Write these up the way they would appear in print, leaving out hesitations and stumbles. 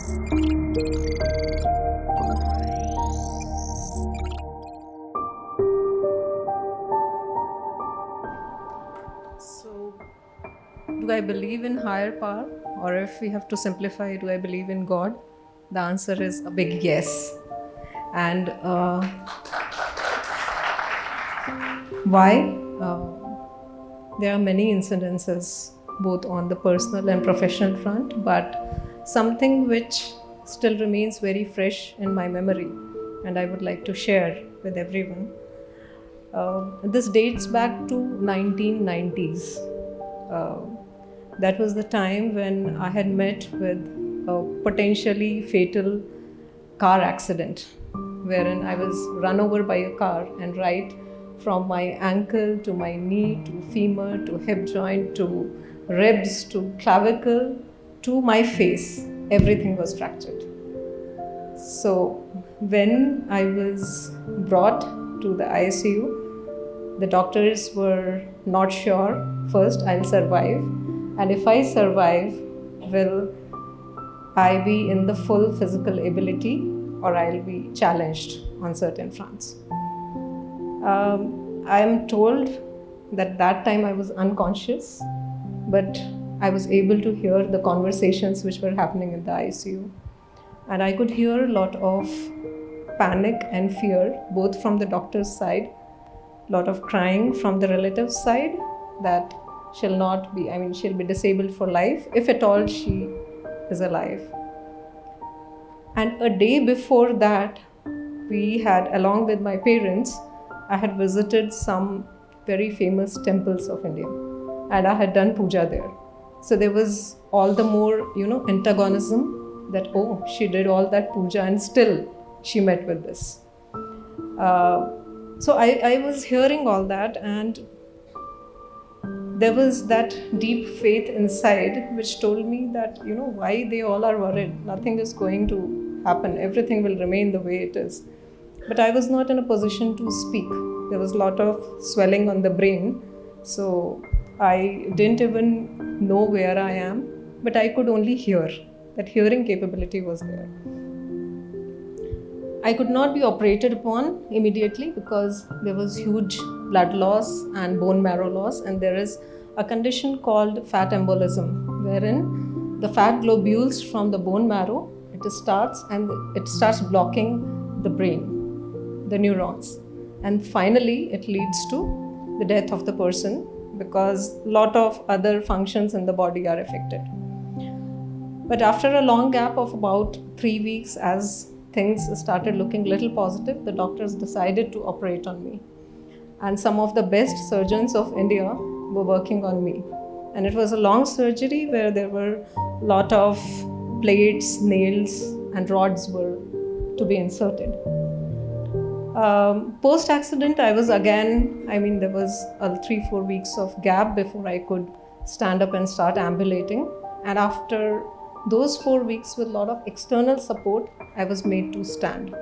So, do I believe in higher power? Or if we have to simplify, do I believe in God? The answer is a big yes. And why? There are many incidences, both on the personal and professional front, but something which still remains very fresh in my memory, and I would like to share with everyone. This dates back to 1990s. Uh, that was the time when I had met with a potentially fatal car accident, wherein I was run over by a car, and right from my ankle to my knee to femur to hip joint to ribs to clavicle to my face, everything was fractured. So when I was brought to the ICU, the doctors were not sure. First, I'll survive, and if I survive, will I be in the full physical ability, or I'll be challenged on certain fronts. I am told that time I was unconscious, but I was able to hear the conversations which were happening in the ICU. And I could hear a lot of panic and fear, both from the doctor's side, a lot of crying from the relative's side, that she'll be disabled for life, if at all she is alive. And a day before that, we had, along with my parents, I had visited some very famous temples of India, and I had done puja there. So there was all the more, antagonism that, oh, she did all that puja and still she met with this. So I was hearing all that, and there was that deep faith inside which told me that, why they all are worried. Nothing is going to happen. Everything will remain the way it is. But I was not in a position to speak. There was a lot of swelling on the brain. So I didn't even know where I am, but I could only hear. That hearing capability was there. I could not be operated upon immediately because there was huge blood loss and bone marrow loss, and there is a condition called fat embolism, wherein the fat globules from the bone marrow, it starts blocking the brain, the neurons, and finally it leads to the death of the person because a lot of other functions in the body are affected. But after a long gap of about 3 weeks, as things started looking little positive, the doctors decided to operate on me. And some of the best surgeons of India were working on me. And it was a long surgery where there were a lot of plates, nails, and rods were to be inserted. Post-accident, I was again, there was a 3-4 weeks of gap before I could stand up and start ambulating. And after those 4 weeks with a lot of external support, I was made to stand.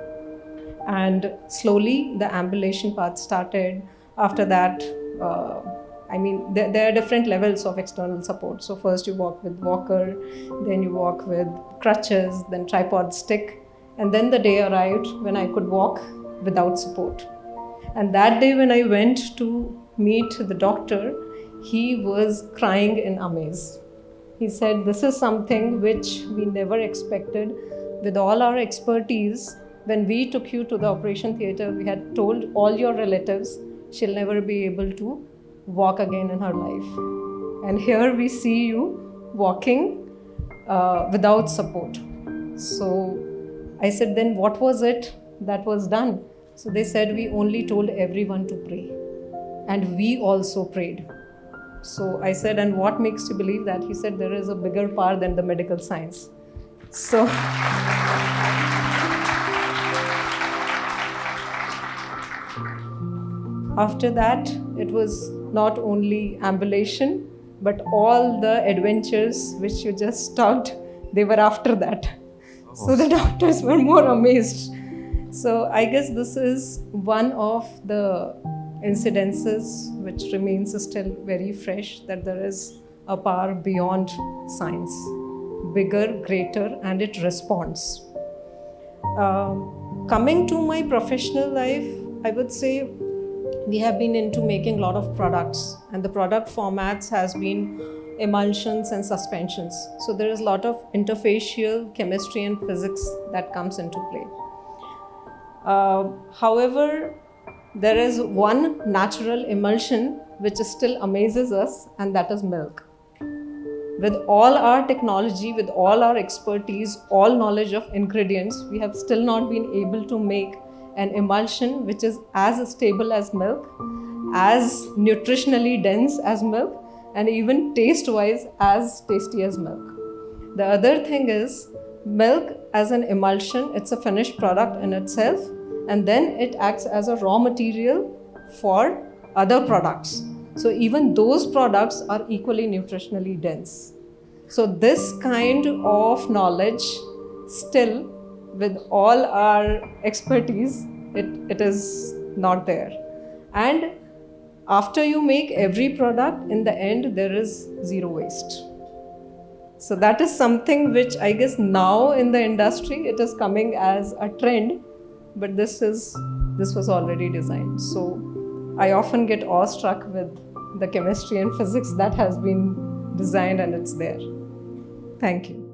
And slowly the ambulation path started. After that, there are different levels of external support. So first you walk with walker, then you walk with crutches, then tripod stick. And then the day arrived when I could walk without support. And that day when I went to meet the doctor, he was crying in amaze. He said, this is something which we never expected. With all our expertise, when we took you to the operation theatre, we had told all your relatives, she'll never be able to walk again in her life. And here we see you walking without support. So I said, then what was it that was done? So they said, we only told everyone to pray. And we also prayed. So I said, and what makes you believe that? He said, there is a bigger power than the medical science. So after that, it was not only ambulation, but all the adventures which you just talked, they were after that. So the doctors were more amazed. So I guess this is one of the incidences which remains still very fresh, that there is a power beyond science. bigger, greater, and it responds. Coming to my professional life, I would say we have been into making a lot of products, and the product formats has been emulsions and suspensions. So there is a lot of interfacial chemistry and physics that comes into play. However, there is one natural emulsion which still amazes us, and that is milk. With all our technology, with all our expertise, all knowledge of ingredients, we have still not been able to make an emulsion which is as stable as milk, as nutritionally dense as milk, and even taste-wise as tasty as milk. The other thing is, milk as an emulsion, it's a finished product in itself, and then it acts as a raw material for other products. So even those products are equally nutritionally dense. So this kind of knowledge, still with all our expertise, it is not there. And after you make every product, in the end, there is zero waste. So that is something which I guess now in the industry, it is coming as a trend, but this was already designed. So I often get awestruck with the chemistry and physics that has been designed, and it's there. Thank you.